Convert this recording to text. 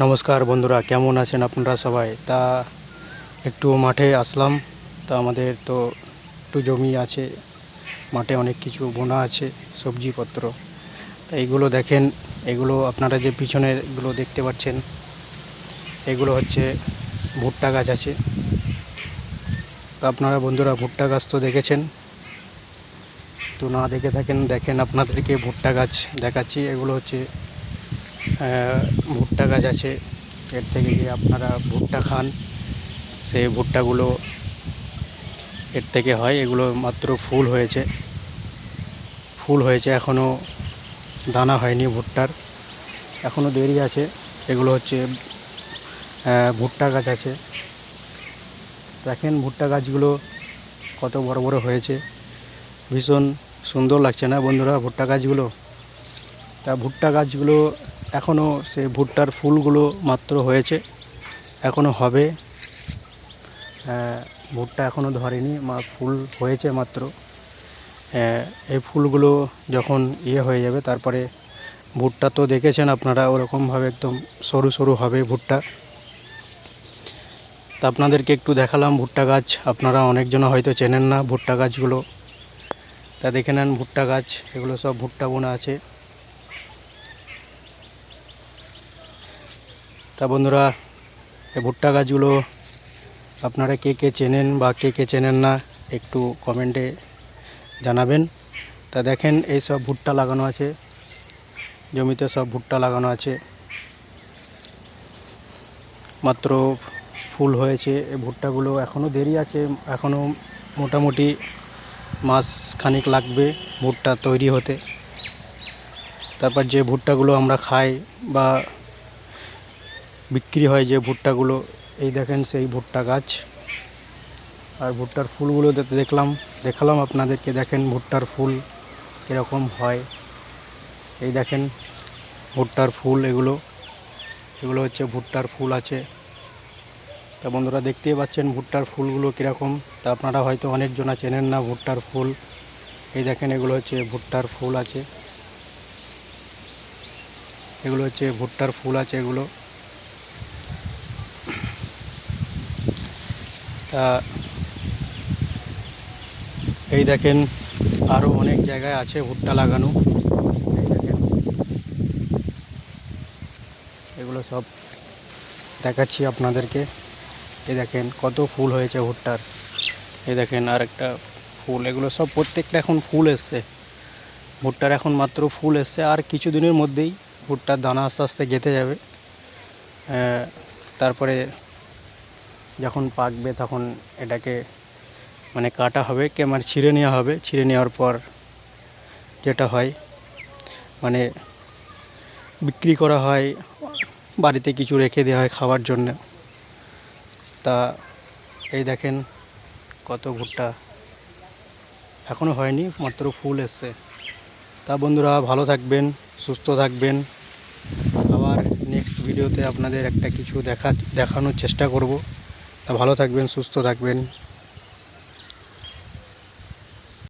নমস্কার বন্ধুরা, কেমন আছেন আপনারা সবাই? তা একটু মাঠে আসলাম। তা আমাদের তো একটু জমি আছে, মাঠে অনেক কিছু বোনা আছে সবজিপত্র। তা এইগুলো দেখেন, এগুলো আপনারা যে পিছনেগুলো দেখতে পাচ্ছেন, এগুলো হচ্ছে ভুট্টা গাছ আছে। তা আপনারা বন্ধুরা ভুট্টা গাছ তো দেখেছেন, তো না দেখে থাকেন দেখেন, আপনাদেরকে ভুট্টা গাছ দেখাচ্ছি। এগুলো হচ্ছে ভুট্টা গাছ আছে। এর থেকে যে আপনারা ভুট্টা খান, সেই ভুট্টাগুলো এর থেকে হয়। এগুলো মাত্র ফুল হয়েছে, এখনও দানা হয়নি ভুট্টার, এখনও দেরি আছে। এগুলো হচ্ছে ভুট্টা গাছ আছে। দেখেন ভুট্টা গাছগুলো কত বড় বড় হয়েছে, ভীষণ সুন্দর লাগছে না বন্ধুরা ভুট্টা গাছগুলো? তা ভুট্টা গাছগুলো এখনও সে ভুট্টার ফুলগুলো মাত্র হয়েছে, এখনও হবে। ভুট্টা এখনও ধরেনি, ফুল হয়েছে মাত্র। এই ফুলগুলো যখন হয়ে যাবে, তারপরে ভুট্টা তো দেখেছেন আপনারা ওরকমভাবে একদম সরু সরু হবে ভুট্টা। তা আপনাদেরকে একটু দেখালাম ভুট্টা গাছ। আপনারা অনেকজন হয়তো চেনেন না ভুট্টা গাছগুলো, তা দেখে নেন ভুট্টা গাছ। এগুলো সব ভুট্টা বোনা আছে। তা বন্ধুরা, এই ভুট্টা গাছগুলো আপনারা কে কে চেনেন বা কে কে চেনেন না একটু কমেন্টে জানাবেন। তা দেখেন এই সব ভুট্টা লাগানো আছে, জমিতে সব ভুট্টা লাগানো আছে, মাত্র ফুল হয়েছে। এই ভুট্টাগুলো এখনও দেরি আছে, এখনও মোটামুটি মাস খানিক লাগবে ভুট্টা তৈরি হতে। তারপর যে ভুট্টাগুলো আমরা খাই বা বিক্রি হয়, যে ভুট্টাগুলো, এই দেখেন সেই ভুট্টা গাছ। আর ভুট্টার ফুলগুলো দেখালাম আপনাদেরকে। দেখেন ভুট্টার ফুল কীরকম হয়, এই দেখেন ভুট্টার ফুল। এগুলো হচ্ছে ভুট্টার ফুল আছে। তা বন্ধুরা দেখতেই পাচ্ছেন ভুট্টার ফুলগুলো কীরকম। তা আপনারা হয়তো অনেকজনা চেনেন না ভুট্টার ফুল। এই দেখেন এগুলো হচ্ছে ভুট্টার ফুল আছে, এগুলো হচ্ছে ভুট্টার ফুল আছে এগুলো। তা এই দেখেন আরও অনেক জায়গায় আছে ভুট্টা লাগানো। এই দেখেন এগুলো সব দেখাচ্ছি আপনাদেরকে। এই দেখেন কত ফুল হয়েছে ভুট্টার। এই দেখেন আর একটা ফুল। এগুলো সব প্রত্যেকটা এখন ফুল এসছে ভুট্টার, এখন মাত্র ফুল এসছে। আর কিছু দিনের মধ্যেই ভুট্টার দানা আস্তে আস্তে গেঁথে যাবে। তারপরে যখন পাকবে তখন এটাকে মানে কাটা হবে, মানে ছিঁড়ে নেওয়া হবে। ছিঁড়ে নেওয়ার পর যেটা হয় মানে বিক্রি করা হয়, বাড়িতে কিছু রেখে দেওয়া হয় খাওয়ার জন্য। তা এই দেখেন কত ভুট্টা, এখনও হয়নি, মাত্র ফুল এসছে। তা বন্ধুরা ভালো থাকবেন, সুস্থ থাকবেন। আবার নেক্সট ভিডিওতে আপনাদের একটা কিছু দেখানোর চেষ্টা করব। তা ভালো থাকবেন, সুস্থ থাকবেন।